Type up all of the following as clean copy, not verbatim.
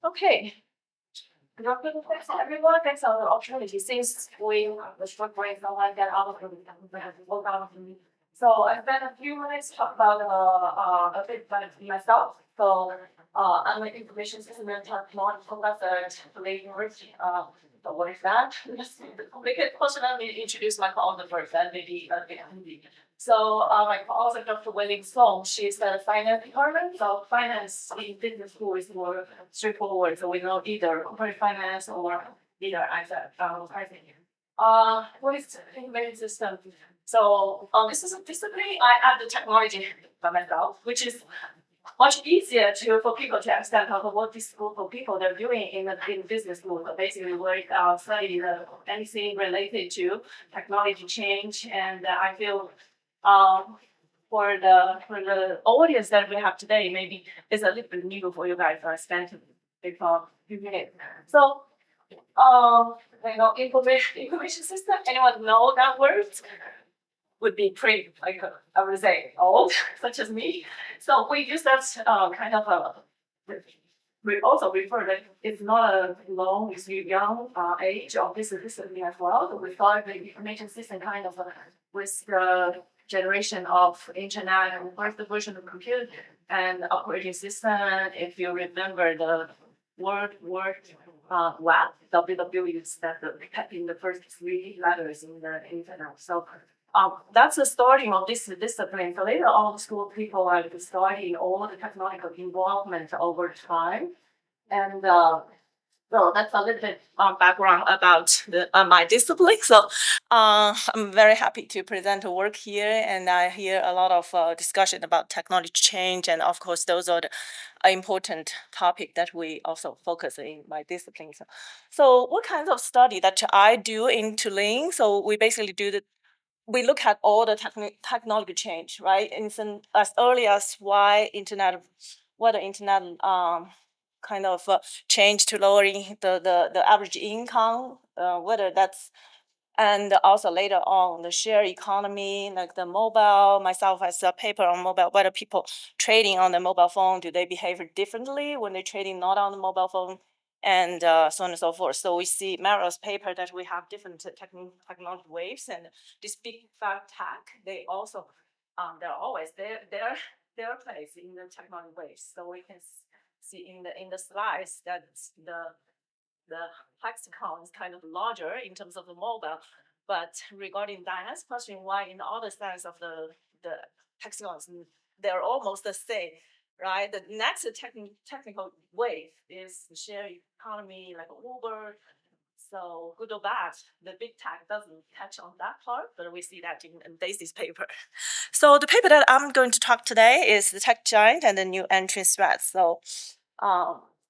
Okay. Good afternoon, thanks everyone. Thanks for the opportunity. Since we the short break, so I get out of the we have to work out of the So I spent a few minutes talk about a bit about myself. So I'm an information system and technology professor at the university. So what is that? The complicated question. Let me introduce my co-author first, and maybe so my co-author, Dr. Wei Song, she's the finance department. So finance in business school is more straightforward. So we know either corporate finance or either asset pricing. What is information system? So this is a discipline I add the technology by myself, which is much easier for people to understand how what this group of people they're doing in business school. So basically, we study anything related to technology change, and I feel for the audience that we have today, maybe it's a little bit new for you guys. So I spent a few minutes. So, information system. Anyone know that word? Would be pretty, like I would say, old, such as me. So we use that kind of we also refer that it's not a long, it's a young age of this discipline as well. So we thought the information system kind of with the generation of internet and first version of computer and operating system. If you remember the word WAP, WW is that in the first three letters in the internet. So that's the starting of this discipline. So later on, school people are studying all the technological involvement over time. And so that's a little bit background about my discipline. So I'm very happy to present a work here, and I hear a lot of discussion about technology change, and of course those are the important topic that we also focus in my discipline. So what kinds of study that I do in Tulane? So we basically we look at all the technology change, right? As early as why the internet kind of change to lowering the average income, whether that's, and also later on the share economy, like the mobile. Myself as a paper on mobile, whether people trading on the mobile phone, do they behave differently when they're trading not on the mobile phone? And so on and so forth. So we see Merrill's paper that we have different technology waves, and this big fat tech, they also they're always their place in the technology waves. So we can see in the slides that the lexicon is kind of larger in terms of the mobile, but regarding Diana's question, why in the other sides of the lexicons they're almost the same, right? The next technical wave is the share economy, like Uber. So good or bad, the big tech doesn't catch on that part, but we see that in Daisy's paper. So the paper that I'm going to talk today is the tech giant and the new entry threats. So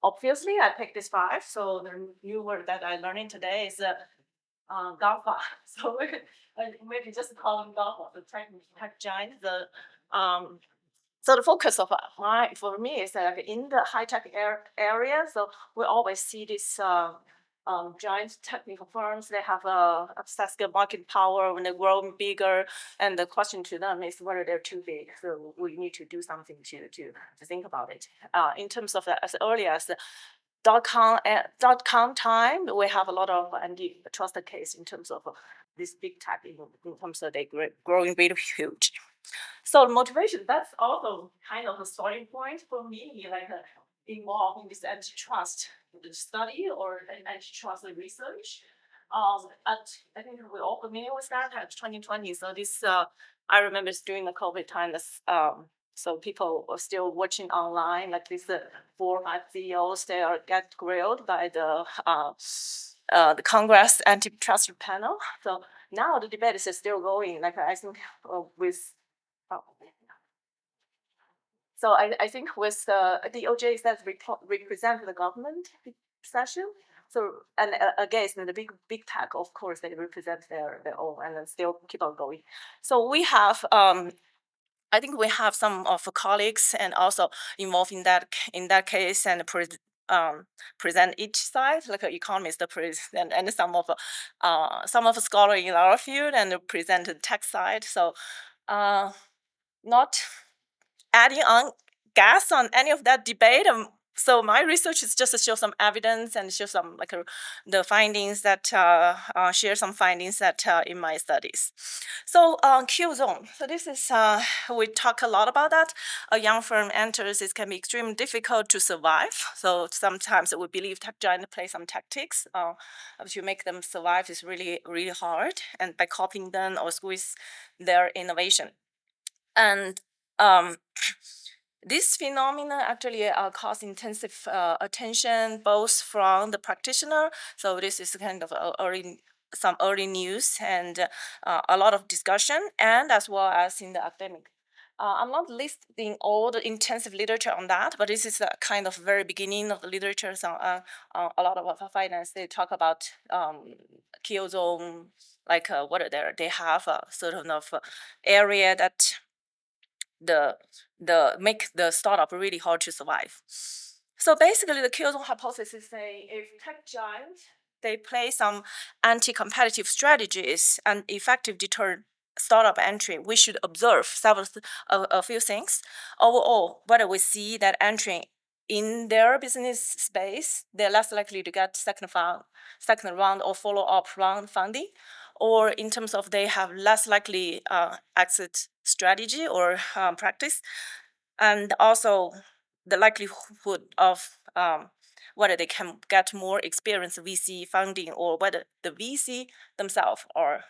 obviously I picked this 5. So the new word that I'm learning today is GAFA. So maybe just call them GAFA, the tech giant. So the focus of for me is that in the high tech area, so we always see these giant technical firms. They have a scale market power when they're growing bigger, and the question to them is whether they're too big. So we need to do something to think about it. In terms of as early as the dot-com time, we have a lot of antitrust case in terms of this big tech in terms of they growing really huge. So the motivation, that's also kind of a starting point for me, like involved in this antitrust study or antitrust research. I think we're all familiar with that at 2020. So this, I remember during the COVID time, so people are still watching online, like these 4 or 5 CEOs, they get grilled by the Congress antitrust panel. So now the debate is still going. Like I think with so I think with the DOJ that represent the government session. So and against the big tech, of course, they represent their own and then still keep on going. So we have I think we have some of the colleagues and also involved in that case and present each side, like an economist present and some of the scholars in our field and present the tech side. So not adding on gas on any of that debate. So my research is just to show some evidence and show some the findings that share some findings that in my studies. So Q zone. So this is we talk a lot about that. A young firm enters, it can be extremely difficult to survive. So sometimes we believe tech giant play some tactics to make them survive is really hard, and by copying them or squeeze their innovation. And this phenomena actually cause intensive attention both from the practitioner. So this is kind of some early news and a lot of discussion, and as well as in the academic. I'm not listing all the intensive literature on that, but this is a kind of very beginning of the literature. So a lot of finance, they talk about kill zone, like what are there? They have a sort of area that the make the startup really hard to survive. So basically, the kill zone hypothesis say if tech giants they play some anti-competitive strategies and effective deter startup entry, we should observe a few things. Overall, whether we see that entering in their business space, they're less likely to get second round or follow-up round funding, or in terms of they have less likely exit strategy or practice, and also the likelihood of whether they can get more experienced VC funding or whether the VC themselves are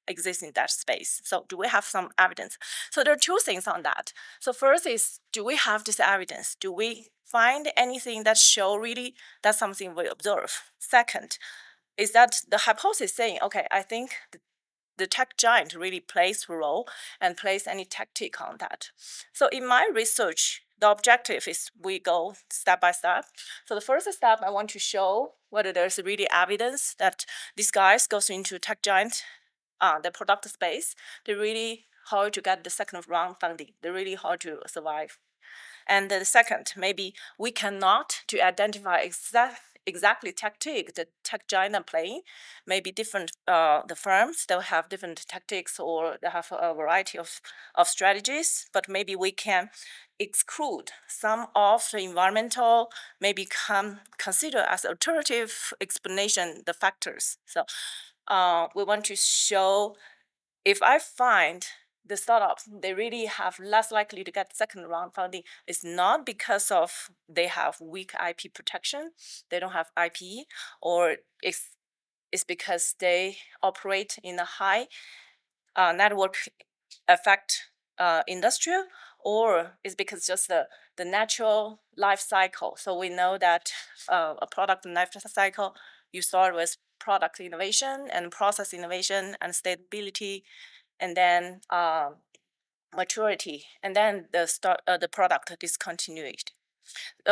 exist in that space. So do we have some evidence? So there are two things on that. So first is, do we have this evidence? Do we find anything that show really that's something we observe? Second, is that the hypothesis saying, okay, I think the tech giant really plays a role and plays any tactic on that. So in my research, the objective is we go step by step. So the first step, I want to show whether there's really evidence that these guys goes into tech giant, the product space. They're really hard to get the second round funding. They're really hard to survive. And the second, maybe we cannot to identify exactly tactic the tech giant are playing. Maybe different the firms they'll have different tactics or they have a variety of strategies, but maybe we can exclude some of the environmental, maybe can consider as alternative explanation the factors. So we want to show if I find the startups they really have less likely to get second round funding, it's not because of they have weak IP protection, they don't have IP, or it's because they operate in a high network effect industrial, or it's because just the natural life cycle. So we know that a product life cycle, you start with product innovation and process innovation and stability, and then maturity, and then the product discontinued.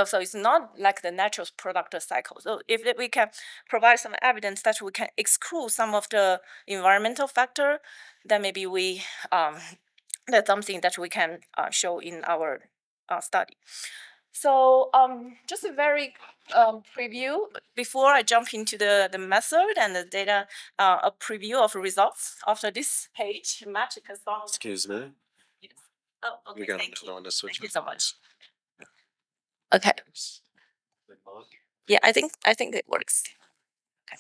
So it's not like the natural product cycle. So if we can provide some evidence that we can exclude some of the environmental factor, then maybe we that's something that we can show in our study. So just a very preview before I jump into the method and the data, a preview of results after this page. Magic has gone. Excuse me. Yes. Oh, okay. We got Thank another you. one to switch. Thank you so much. Okay. Yeah, I think it works. Okay.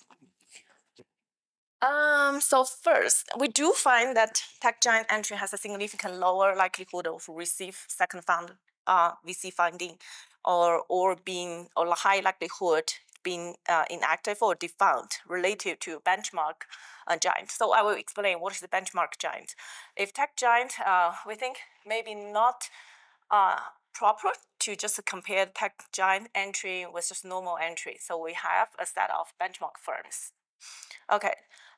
So first, we do find that tech giant entry has a significant lower likelihood of receive second fund VC funding, or being or high likelihood being inactive or defunct relative to benchmark giant. So I will explain what is the benchmark giant. If tech giant, we think maybe not proper to just compare tech giant entry with just normal entry. So we have a set of benchmark firms. Okay,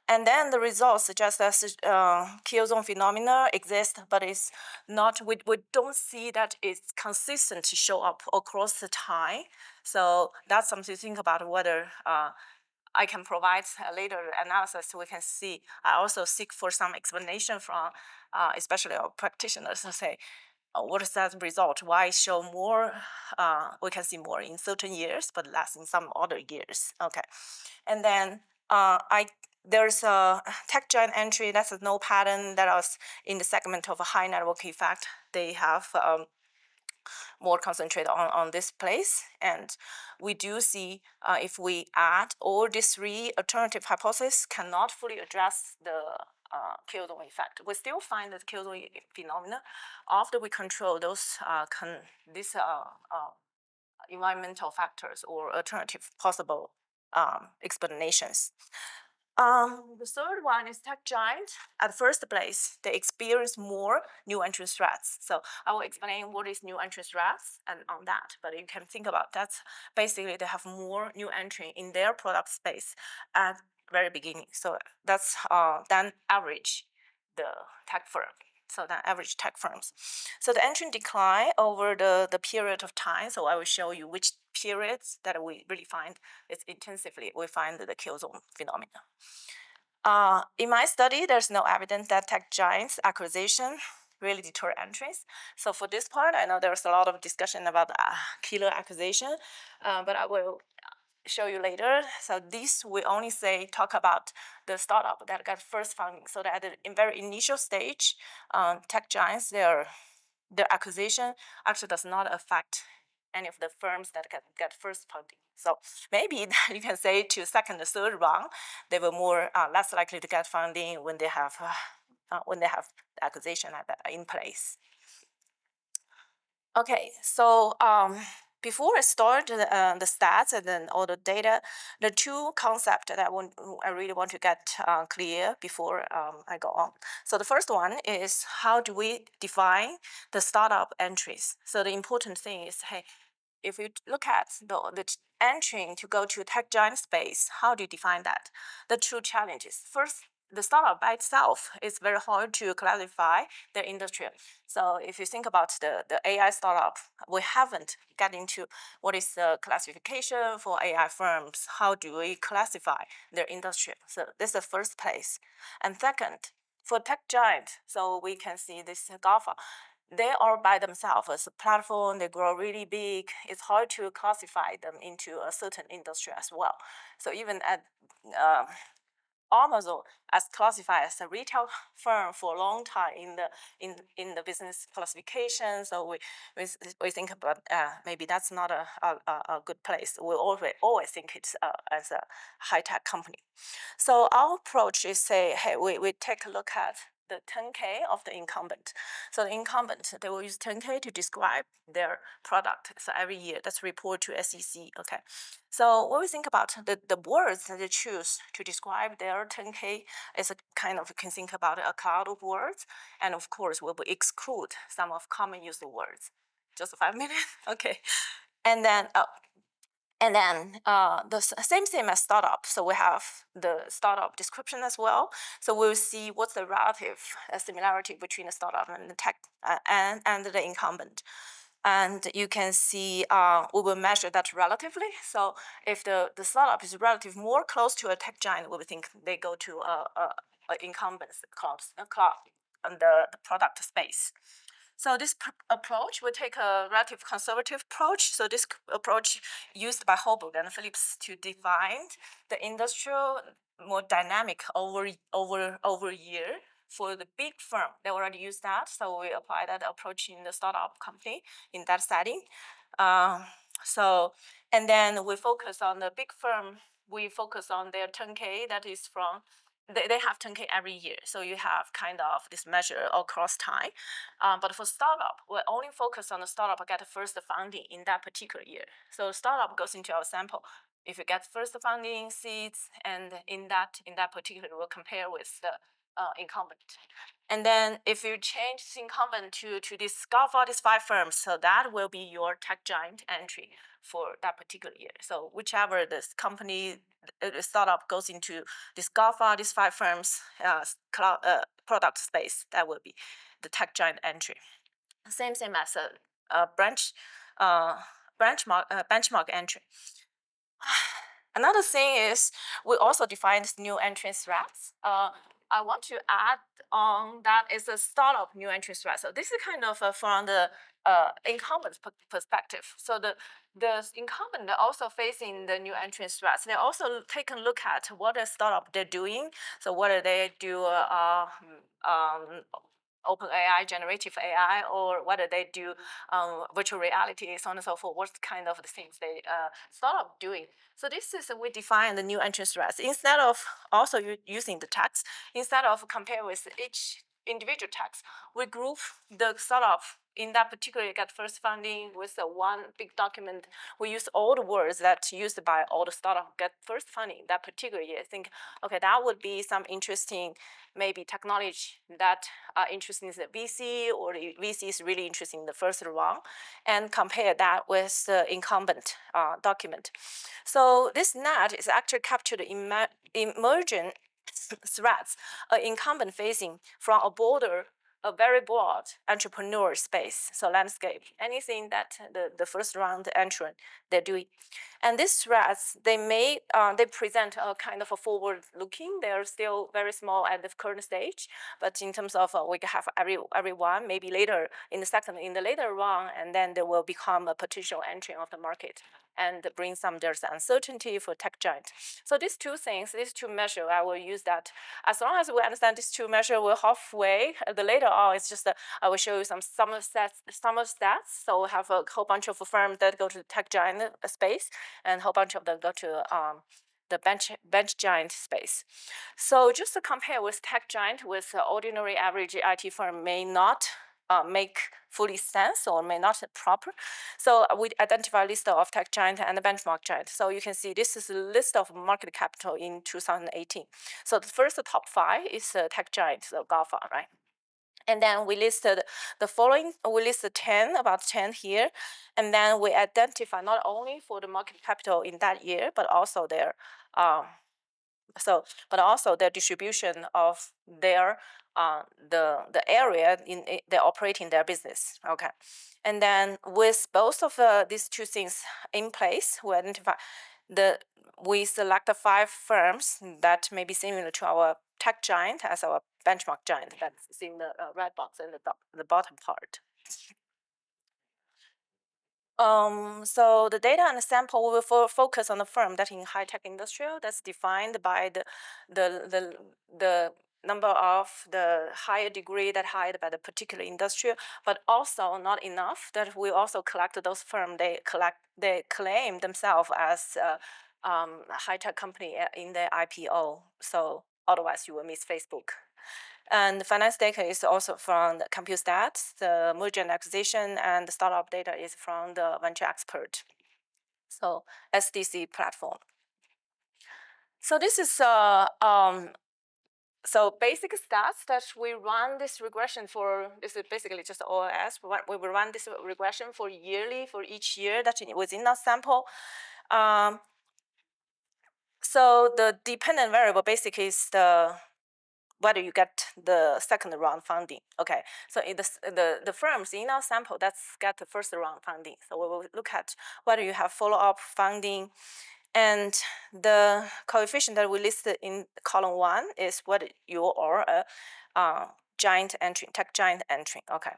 and then the results suggest that kill zone phenomena exist, but it's not. We don't see that it's consistent to show up across the time. So that's something to think about whether. I can provide a later analysis so we can see. I also seek for some explanation from, especially our practitioners, to say, what is that result? Why show more? We can see more in certain years, but less in some other years. Okay, and then there's a tech giant entry. That's a no pattern that was in the segment of a high network effect. They have more concentrated on this place. And we do see if we add all these three alternative hypotheses cannot fully address the kill zone effect. We still find the kill zone phenomena after we control those environmental factors or alternative possible explanations. The third one is tech giant. At first place, they experience more new entrant threats. So I will explain what is new entrant threats and on that. But you can think about that's basically they have more new entry in their product space at very beginning. So that's than average the tech firm. So than average tech firms. So the entrant decline over the period of time. So I will show you which periods that we really find it's intensively we find the kill zone phenomena. In my study, there's no evidence that tech giants acquisition really deter entries. So for this part, I know there's a lot of discussion about killer acquisition, but I will show you later. So this we only talk about the startup that got first funding. So that in very initial stage, tech giants their acquisition actually does not affect any of the firms that get first funding. So maybe you can say to second or third round, they were more less likely to get funding when they have the acquisition in place. Okay, so before I start the stats and then all the data, the two concepts that I really want to get clear before I go on. So the first one is how do we define the startup entries? So the important thing is, hey, if you look at the entry to go to tech giant space, how do you define that? The true challenges. First, the startup by itself is very hard to classify the industry. So if you think about the AI startup, we haven't got into what is the classification for AI firms. How do we classify their industry? So this is the first place. And second, for tech giant, so we can see this GAFA. They are by themselves as a platform, they grow really big. It's hard to classify them into a certain industry as well. So even at Amazon as classified as a retail firm for a long time in the business classification. So we think about maybe that's not a good place. We always think it's as a high tech company. So our approach is say, hey, we take a look at the 10K of the incumbent. So the incumbent, they will use 10K to describe their product. So every year, that's report to SEC. Okay. So when we think about the words that they choose to describe their 10K is a kind of, you can think about a cloud of words. And of course, we will exclude some of common used words. Just 5 minutes? Okay. And then the same thing as startup. So we have the startup description as well. So we'll see what's the relative similarity between the startup and the tech and the incumbent. And you can see we will measure that relatively. So if the startup is relative more close to a tech giant, we will think they go to a incumbent's cloud on the product space. So this approach will take a relative conservative approach. So this approach used by Holberg and Phillips to define the industrial more dynamic over year. For the big firm, they already use that. So we apply that approach in the startup company in that setting. And then we focus on the big firm. We focus on their 10K that is from they have 10K every year. So you have kind of this measure across time. But for startup, we only focus on the startup get first funding in that particular year. So startup goes into our sample. If you get first funding seeds, and in that particular, we'll compare with the incumbent. And then if you change the incumbent to discover these 5 firms, so that will be your tech giant entry for that particular year. So whichever this company, the startup goes into discover these 5 firms product space, that will be the tech giant entry. Same as a benchmark entry. Another thing is we also define new entrance threats. I want to add on that is a startup new entrance threat. So this is kind of from the incumbent perspective. So the incumbent are also facing the new entrance threats. They also take a look at what a startup they're doing. So whether they do OpenAI, generative AI, or whether they do virtual reality, so on and so forth, what kind of the things they start doing. So this is, we define the new entrance threats. Instead of also using the tags, instead of compare with each individual tags, we group the startup in that particular get first funding with one big document. We use all the words that used by all the startup get first funding that particular year. Think, okay, that would be some interesting, maybe technology that are interesting in the VC, or the VC is really interested in the first round, and compare that with the incumbent document. So this net is actually captured emergent threats, incumbent facing from a very broad entrepreneur space, so landscape, anything that the first round entrant they're doing. And these threats, they present a kind of a forward-looking. They're still very small at the current stage, but in terms of we can have everyone maybe later in the later round, and then they will become a potential entry of the market and bring some there's uncertainty for tech giant. So these two things, these two measures, I will use that. As long as we understand these two measures, we're halfway. The later on, it's just I will show you some summer stats. So we have a whole bunch of firms that go to the tech giant space, and a whole bunch of them go to the bench giant space. So just to compare with tech giant, with ordinary average IT firm may not make fully sense or may not proper. So we identify a list of tech giant and the benchmark giant. So you can see this is a list of market capital in 2018. So the first top 5 is tech giant, so GAFA, right? And then we listed the following, we listed 10, about 10 here. And then we identify not only for the market capital in that year, but also their but also their distribution of their the area they operate in their business. Okay, and then with both of these two things in place, we identify we select the 5 firms that may be similar to our tech giant as our benchmark giant. That's in the red box in the bottom part. So the data and the sample will focus on the firm that in high-tech industrial that's defined by the number of the higher degree that hired by the particular industry, but also not enough that we also collect those firms they claim themselves as a high-tech company in their IPO. So otherwise you will miss Facebook. And the finance data is also from the CompuStats, the merger and acquisition, and the startup data is from the venture expert. So SDC platform. So this is so basic stats that we run this regression for. This is basically just OLS. We will run this regression for yearly for each year that was in our sample. So the dependent variable basically is whether you get the second round funding. Okay, so in the firms in our sample that's get the first round funding. So we will look at whether you have follow-up funding, and the coefficient that we listed in column 1 is whether you are a giant entry, tech giant entry. Okay,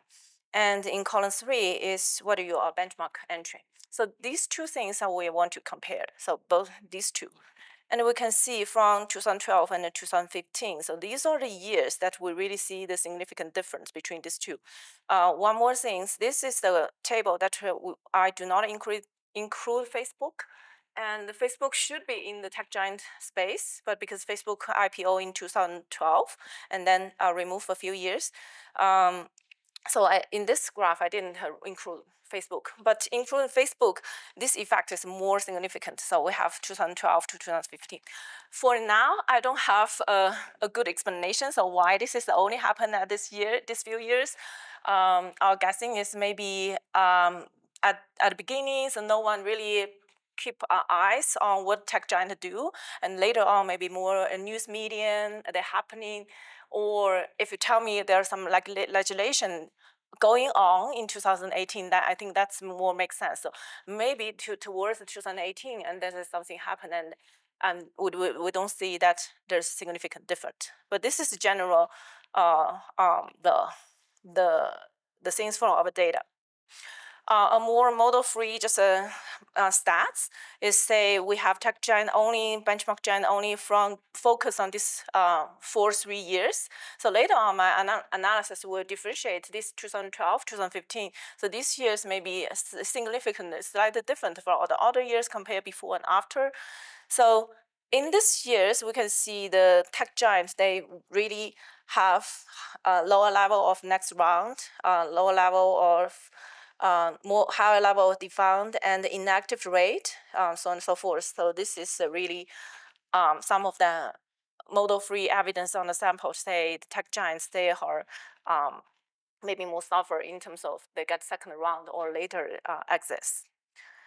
and in column 3 is whether you are a benchmark entry. So these two things are we want to compare. So both these two. And we can see from 2012 and 2015. So these are the years that we really see the significant difference between these two. One more thing, this is the table that I do not include Facebook. And Facebook should be in the tech giant space, but because Facebook IPO in 2012 and then removed for a few years, so in this graph, I didn't include Facebook, but including Facebook, this effect is more significant. So we have 2012 to 2015. For now, I don't have a good explanation. So why this is only happened at this few years. Our guessing is maybe at the beginning, so no one really keep our eyes on what tech giants do, and later on maybe more a news medium they're happening, or if you tell me there's some like legislation going on in 2018, that I think that's more makes sense. So maybe towards 2018, and there's something happen, and we don't see that there's significant difference. But this is general the things from our data. A more model-free just stats is say we have tech giant only, benchmark giant only from focus on this for 3 years. So later on my analysis will differentiate this 2012, 2015. So these years may be significantly slightly different for all the other years compared before and after. So in these years, we can see the tech giants, they really have a lower level of next round, lower level of more higher level of defunct and inactive rate, so on and so forth. So this is really some of the model-free evidence on the sample say the tech giants, they are maybe more suffer in terms of they get second round or later exits.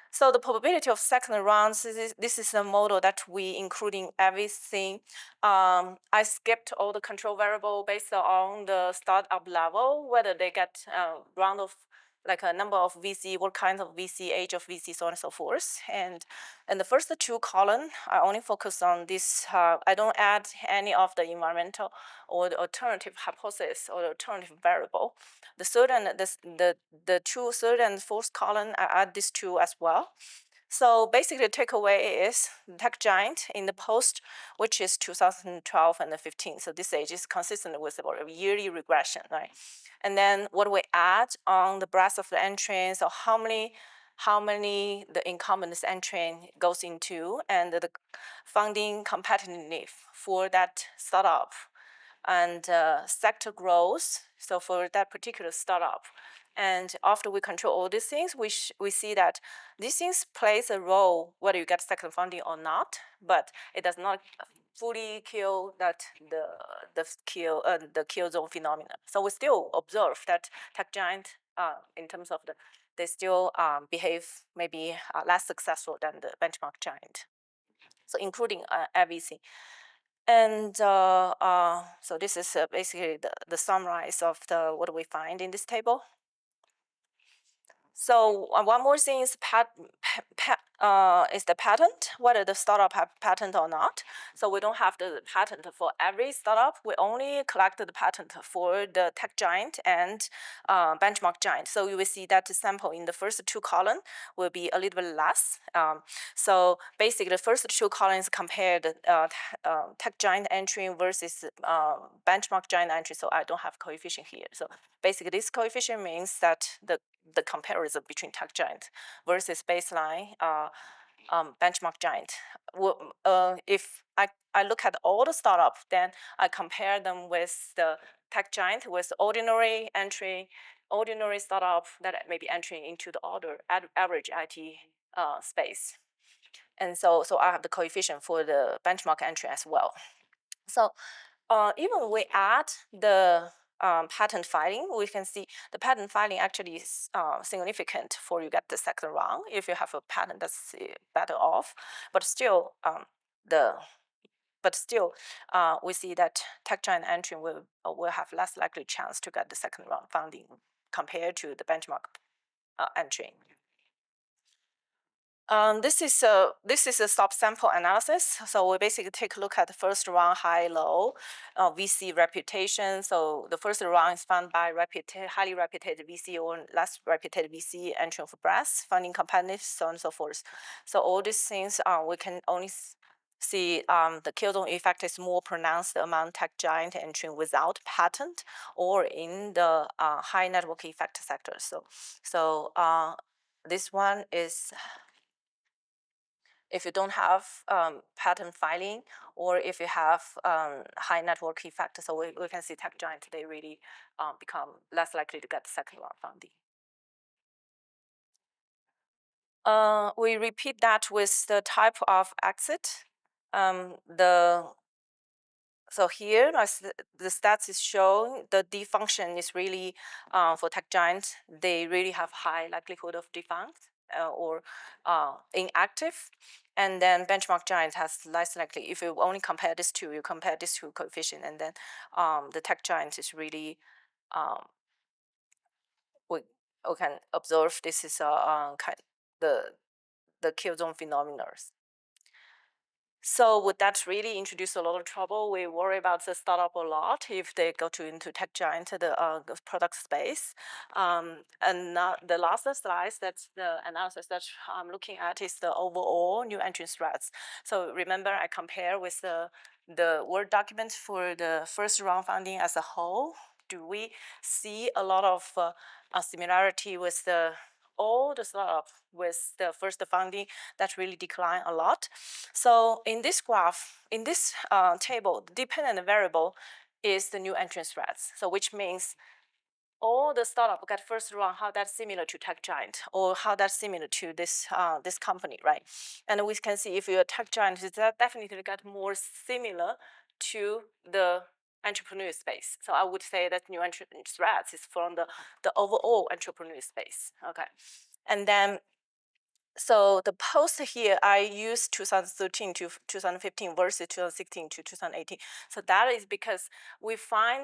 So the probability of second rounds, this is a model that we including everything. I skipped all the control variable based on the startup level, whether they get a round of like a number of VC, what kind of VC, age of VC, so on and so forth. And the first two column, I only focus on this. I don't add any of the environmental or the alternative hypothesis or the alternative variable. The third and the two third and fourth column, I add these two as well. So basically, the takeaway is tech giant in the post, which is 2012 and 15. So this age is consistent with a yearly regression, right? And then what we add on the breadth of the entry, so how many the incumbents entry goes into, and the funding competitiveness for that startup, and sector growth. So for that particular startup. And after we control all these things, we see that these things plays a role whether you get second funding or not, but it does not fully kill that the kill zone phenomenon. So we still observe that tech giant in terms of they still behave maybe less successful than the benchmark giant. So including everything. And so this is basically the summarize of what we find in this table. So one more thing is the patent, whether the startup have patent or not. So we don't have the patent for every startup. We only collect the patent for the tech giant and benchmark giant. So you will see that the sample in the first two columns will be a little bit less. So basically, the first two columns compare the tech giant entry versus benchmark giant entry. So I don't have coefficient here. So basically, this coefficient means that the comparison between tech giant versus baseline benchmark giant. If I look at all the startups, then I compare them with the tech giant with ordinary startup that may be entering into the order average IT space. And so I have the coefficient for the benchmark entry as well. So even we add the patent filing, we can see the patent filing actually is significant for you get the second round. If you have a patent, that's better off. But still, we see that tech giant entry will have less likely chance to get the second round funding compared to the benchmark entry. This is a subsample analysis. So we basically take a look at the first round high low VC reputation. So the first round is found by highly reputed VC or less reputed VC entry of breadth, funding competitive, so on and so forth. So all these things we can only see the kill zone effect is more pronounced among tech giant entering without patent or in the high network effect sectors. So this one is if you don't have patent filing or if you have high network effect, so we can see tech giant, they really become less likely to get second round funding. We repeat that with the type of exit. So here, the stats is showing the defunction is really, for tech giants, they really have high likelihood of defunct or inactive. And then benchmark giant has less likely. If you only compare these two, you compare these two coefficient, and then the tech giant is really, we can observe this is the kill zone phenomena. So would that really introduce a lot of trouble? We worry about the startup a lot if they go into tech giant, the product space. And the last slide, that's the analysis that I'm looking at, is the overall new entrance threats. So remember, I compare with the Word document for the first round funding as a whole. Do we see a lot of similarity with all the startup with the first funding that really decline a lot? So in this graph, in this table, the dependent variable is the new entrance threats. So which means all the startup got first round, how that's similar to tech giant, or how that's similar to this this company, right? And we can see if you're a tech giant, that definitely got more similar to the entrepreneur space. So I would say that new entrance threats is from the overall entrepreneur space. Okay, and then so the post here, I use 2013 to 2015 versus 2016 to 2018. So that is because we find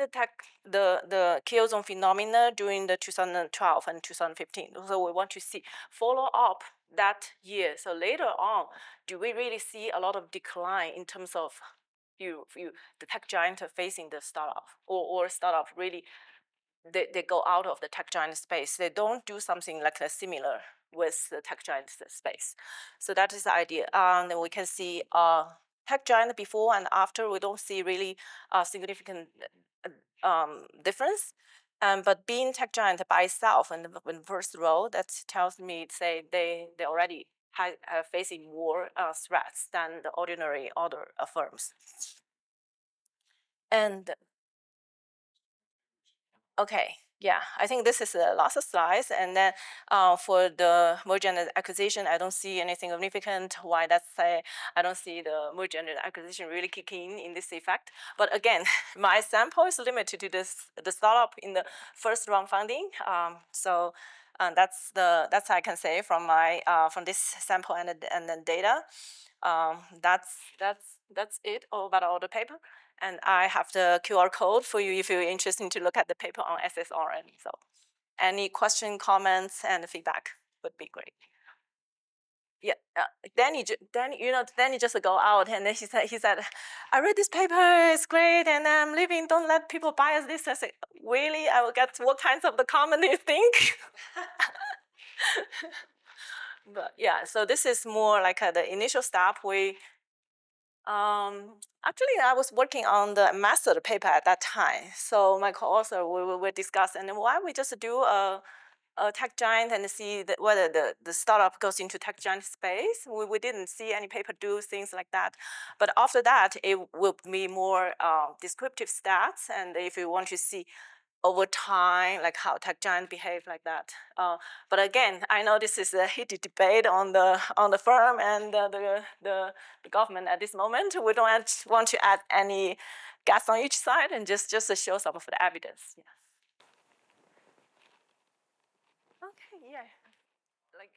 the key ozone phenomena during the 2012 and 2015. So we want to see follow up that year. So later on, do we really see a lot of decline in terms of the tech giant facing the startup, or startup really they go out of the tech giant space. They don't do something like a similar with the tech giant space. So that is the idea. Then we can see tech giant before and after. We don't see really significant difference. But being tech giant by itself in the first row, that tells me, say, they already facing more threats than the ordinary other firms. And okay, yeah, I think this is the last slide. And then for the merger and acquisition, I don't see anything significant. Why that's say I don't see the merger and acquisition really kicking in this effect. But again, my sample is limited to the startup in the first round funding. So that's I can say from my from this sample and then data. That's it about all the paper. And I have the QR code for you if you're interested to look at the paper on SSRN. So any question, comments, and feedback would be great. Yeah, Danny just go out and then he said, I read this paper, it's great, and I'm leaving. Don't let people bias this. I said, really? I will get what kinds of the comment you think? But yeah, so this is more like the initial step. Actually, I was working on the master paper at that time. So my co-author, we discussed, and then why we just do a tech giant and see whether the startup goes into tech giant space. We didn't see any paper do things like that. But after that, it will be more descriptive stats. And if you want to see over time, like how tech giant behave like that. But again, I know this is a heated debate on the firm and the government at this moment. We don't want to add any gas on each side, and just to show some of the evidence. Yeah. Okay. Yeah. Like.